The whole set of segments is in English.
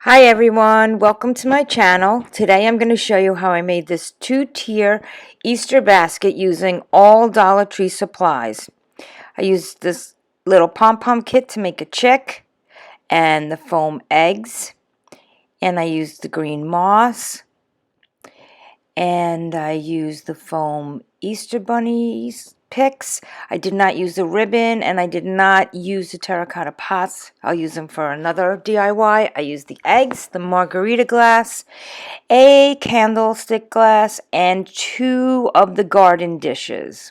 Hi everyone, welcome to my channel. Today I'm going to show you how I made this two-tier Easter basket using all Dollar Tree supplies. I used this little pom-pom kit to make a chick and the foam eggs, and I used the green moss, and I used the foam Easter bunnies picks. I did not use the ribbon, and I did not use the terracotta pots. I'll use them for another DIY. I used the eggs, the margarita glass, a candlestick glass, and 2 of the garden dishes.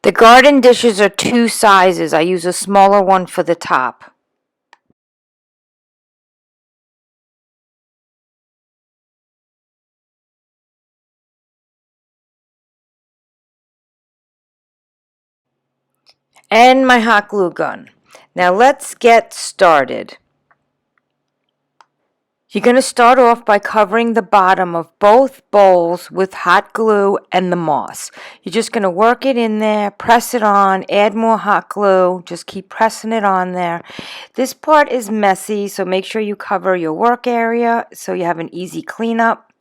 The garden dishes are 2 sizes. I use a smaller one for the top. And my hot glue gun. Now let's get started. You're going to start off by covering the bottom of both bowls with hot glue and the moss. You're just going to work it in there, press it on, add more hot glue, just keep pressing it on there. This part is messy, so make sure you cover your work area so you have an easy cleanup,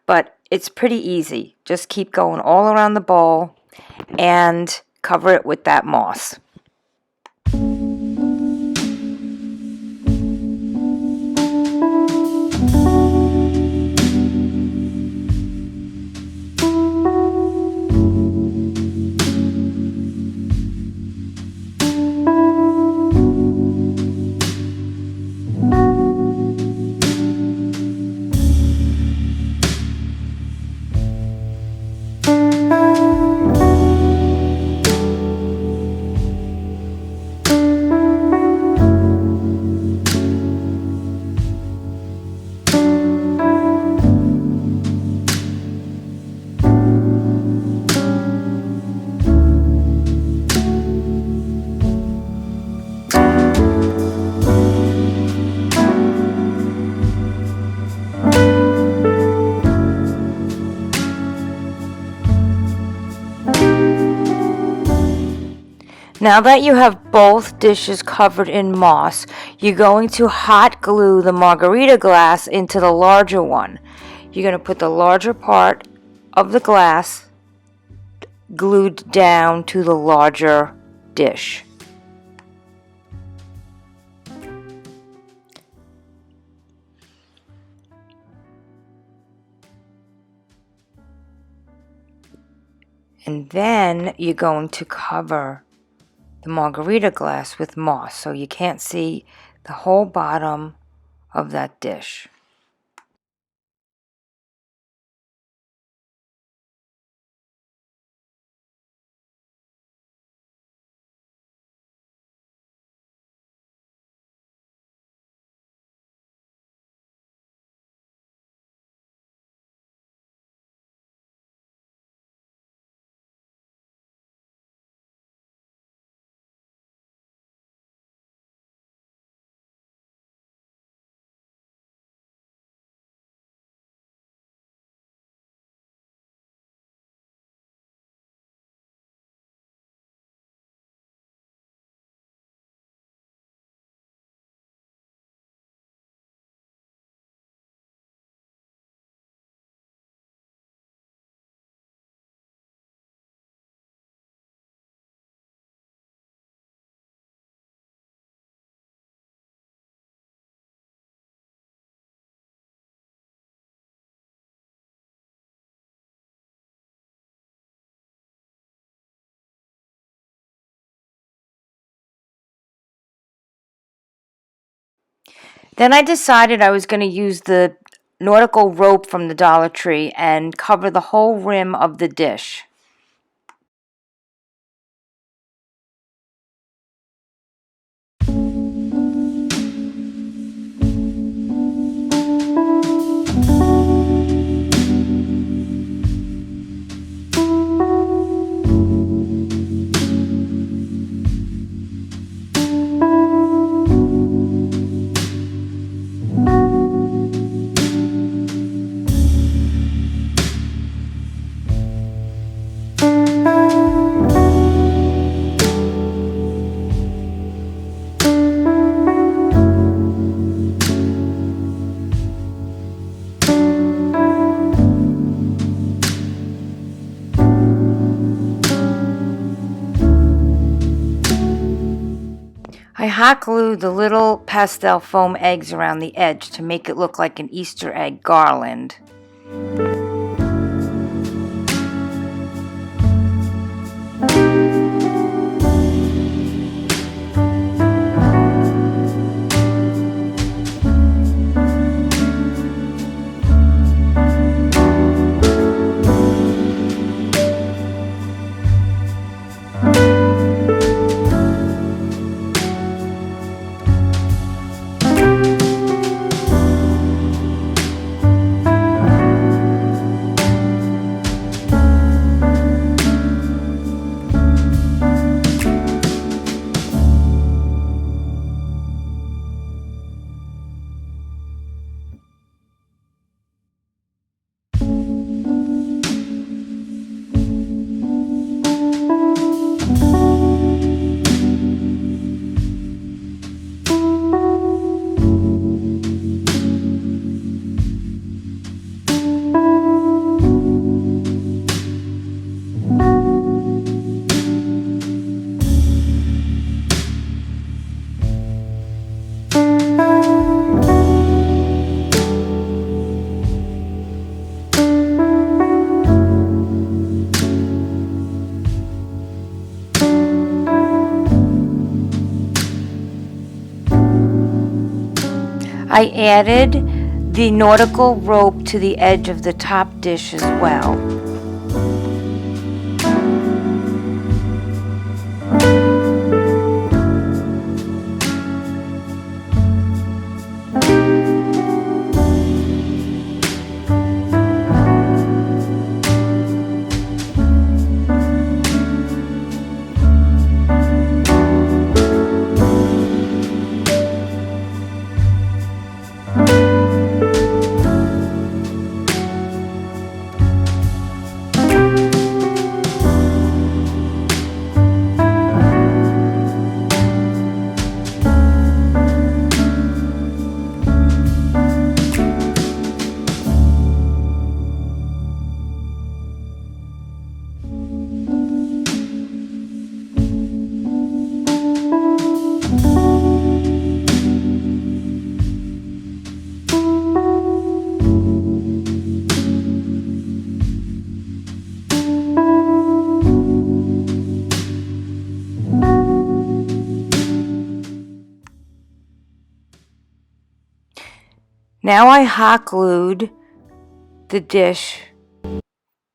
but it's pretty easy. Just keep going all around the bowl and cover it with that moss. Now that you have both dishes covered in moss, you're going to hot glue the margarita glass into the larger one. You're going to put the larger part of the glass glued down to the larger dish. And then you're going to cover the margarita glass with moss so you can't see the whole bottom of that dish. Then I decided I was going to use the nautical rope from the Dollar Tree and cover the whole rim of the dish. hot glued the little pastel foam eggs around the edge to make it look like an Easter egg garland. I added the nautical rope to the edge of the top dish as well. Now I hot glued the dish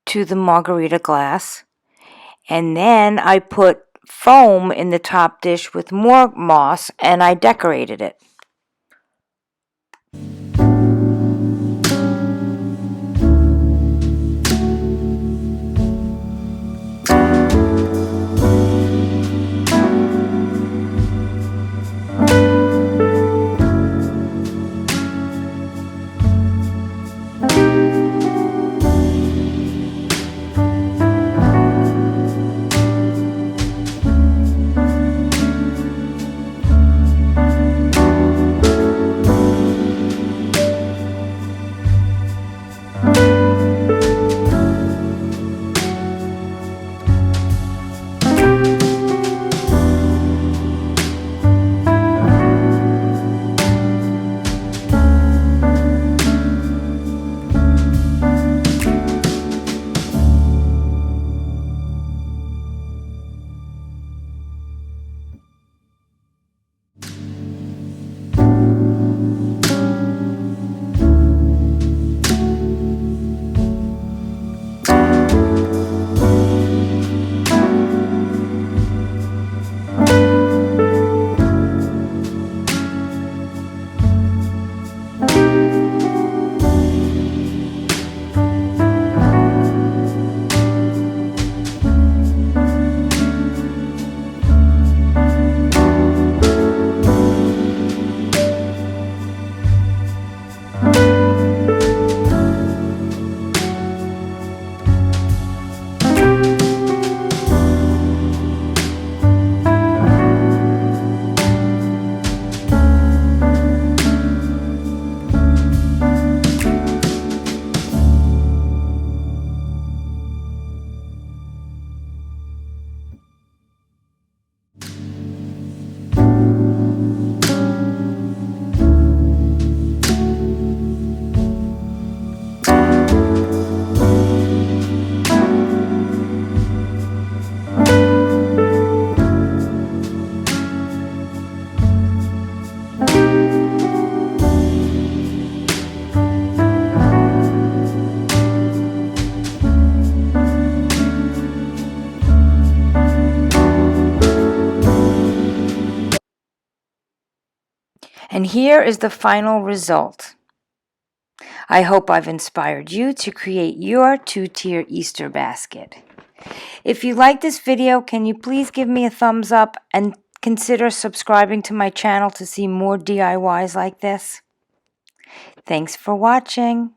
to the margarita glass, and then I put foam in the top dish with more moss, and I decorated it. And here is the final result. I hope I've inspired you to create your two-tier Easter basket. If you like this video, can you please give me a thumbs up and consider subscribing to my channel to see more DIYs like this? Thanks for watching.